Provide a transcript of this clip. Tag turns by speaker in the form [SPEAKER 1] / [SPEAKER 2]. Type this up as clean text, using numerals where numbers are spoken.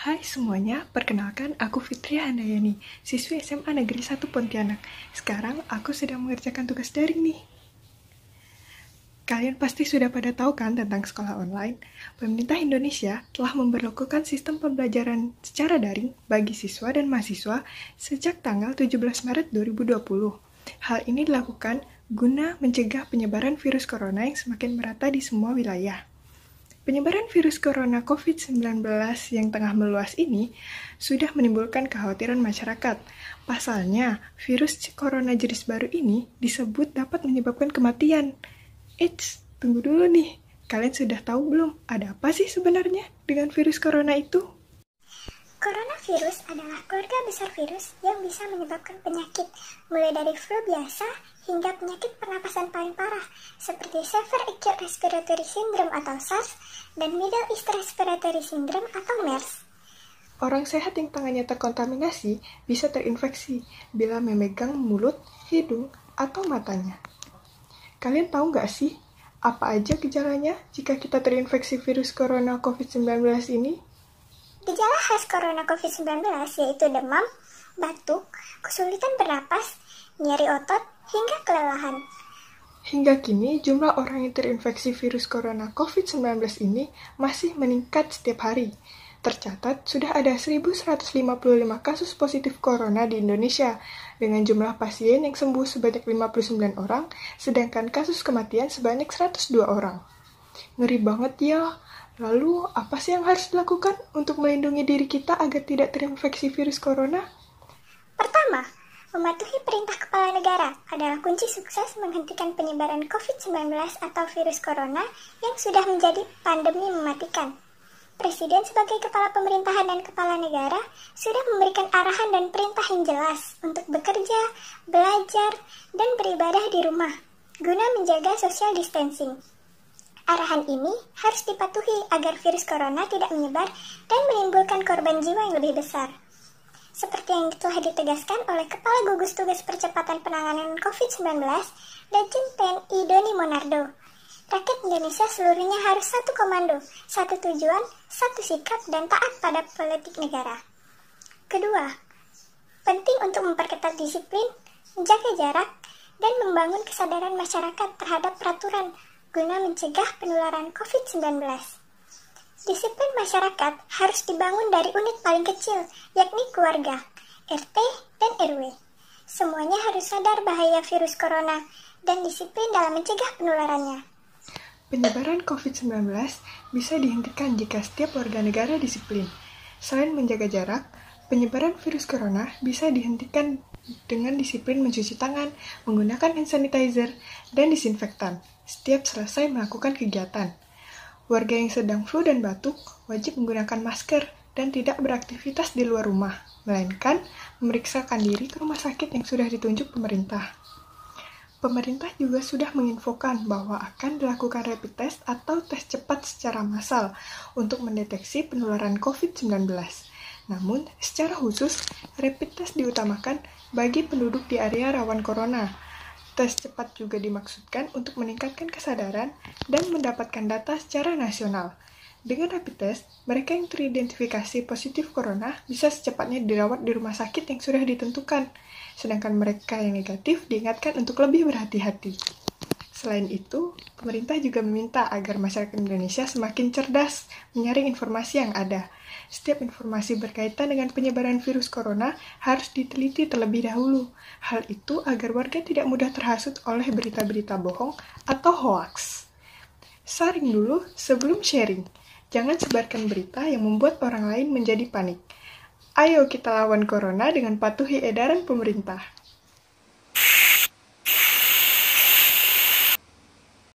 [SPEAKER 1] Hai semuanya, perkenalkan aku Fitri Handayani, siswi SMA Negeri 1 Pontianak. Sekarang aku sedang mengerjakan tugas daring nih. Kalian pasti sudah pada tahu kan tentang sekolah online? Pemerintah Indonesia telah memberlakukan sistem pembelajaran secara daring bagi siswa dan mahasiswa sejak tanggal 17 Maret 2020. Hal ini dilakukan guna mencegah penyebaran virus corona yang semakin merata di semua wilayah. Penyebaran virus corona COVID-19 yang tengah meluas ini sudah menimbulkan kekhawatiran masyarakat. Pasalnya, virus corona jenis baru ini disebut dapat menyebabkan kematian. Eits, tunggu dulu nih. Kalian sudah tahu belum ada apa sih sebenarnya dengan virus corona itu?
[SPEAKER 2] Coronavirus adalah keluarga besar virus yang bisa menyebabkan penyakit, mulai dari flu biasa hingga penyakit pernapasan paling parah, seperti Severe Acute Respiratory Syndrome atau SARS, dan Middle East Respiratory Syndrome atau MERS.
[SPEAKER 1] Orang sehat yang tangannya terkontaminasi bisa terinfeksi bila memegang mulut, hidung, atau matanya. Kalian tahu nggak sih, apa aja gejalanya jika kita terinfeksi virus corona COVID-19 ini?
[SPEAKER 2] Gejala khas corona COVID-19 yaitu demam, batuk, kesulitan bernapas, nyeri otot, hingga kelelahan.
[SPEAKER 1] Hingga kini, jumlah orang yang terinfeksi virus corona COVID-19 ini masih meningkat setiap hari. Tercatat, sudah ada 1.155 kasus positif corona di Indonesia, dengan jumlah pasien yang sembuh sebanyak 59 orang, sedangkan kasus kematian sebanyak 102 orang. Ngeri banget ya. Lalu, apa sih yang harus dilakukan untuk melindungi diri kita agar tidak terinfeksi virus corona?
[SPEAKER 2] Pertama, mematuhi perintah kepala negara adalah kunci sukses menghentikan penyebaran COVID-19 atau virus corona yang sudah menjadi pandemi mematikan. Presiden sebagai kepala pemerintahan dan kepala negara sudah memberikan arahan dan perintah yang jelas untuk bekerja, belajar, dan beribadah di rumah, guna menjaga social distancing. Arahan ini harus dipatuhi agar virus corona tidak menyebar dan menimbulkan korban jiwa yang lebih besar. Seperti yang telah ditegaskan oleh Kepala Gugus Tugas Percepatan Penanganan COVID-19, Lejen TNI Doni Monardo, rakyat Indonesia seluruhnya harus satu komando, satu tujuan, satu sikap, dan taat pada politik negara. Kedua, penting untuk memperketat disiplin, menjaga jarak, dan membangun kesadaran masyarakat terhadap peraturan guna mencegah penularan COVID-19. Disiplin masyarakat harus dibangun dari unit paling kecil, yakni keluarga, RT, dan RW. Semuanya harus sadar bahaya virus corona dan disiplin dalam mencegah penularannya.
[SPEAKER 1] Penyebaran COVID-19 bisa dihentikan jika setiap warga negara disiplin. Selain menjaga jarak, penyebaran virus corona bisa dihentikan dengan disiplin mencuci tangan, menggunakan hand sanitizer, dan disinfektan setiap selesai melakukan kegiatan. Warga yang sedang flu dan batuk wajib menggunakan masker dan tidak beraktivitas di luar rumah, melainkan memeriksakan diri ke rumah sakit yang sudah ditunjuk pemerintah. Pemerintah juga sudah menginfokan bahwa akan dilakukan rapid test atau tes cepat secara massal untuk mendeteksi penularan COVID-19. Namun, secara khusus, rapid test diutamakan bagi penduduk di area rawan corona. Tes cepat juga dimaksudkan untuk meningkatkan kesadaran dan mendapatkan data secara nasional. Dengan rapid test, mereka yang teridentifikasi positif corona bisa secepatnya dirawat di rumah sakit yang sudah ditentukan, sedangkan mereka yang negatif diingatkan untuk lebih berhati-hati. Selain itu, pemerintah juga meminta agar masyarakat Indonesia semakin cerdas menyaring informasi yang ada. Setiap informasi berkaitan dengan penyebaran virus corona harus diteliti terlebih dahulu. Hal itu agar warga tidak mudah terhasut oleh berita-berita bohong atau hoaks. Saring dulu sebelum sharing. Jangan sebarkan berita yang membuat orang lain menjadi panik. Ayo kita lawan corona dengan patuhi edaran pemerintah.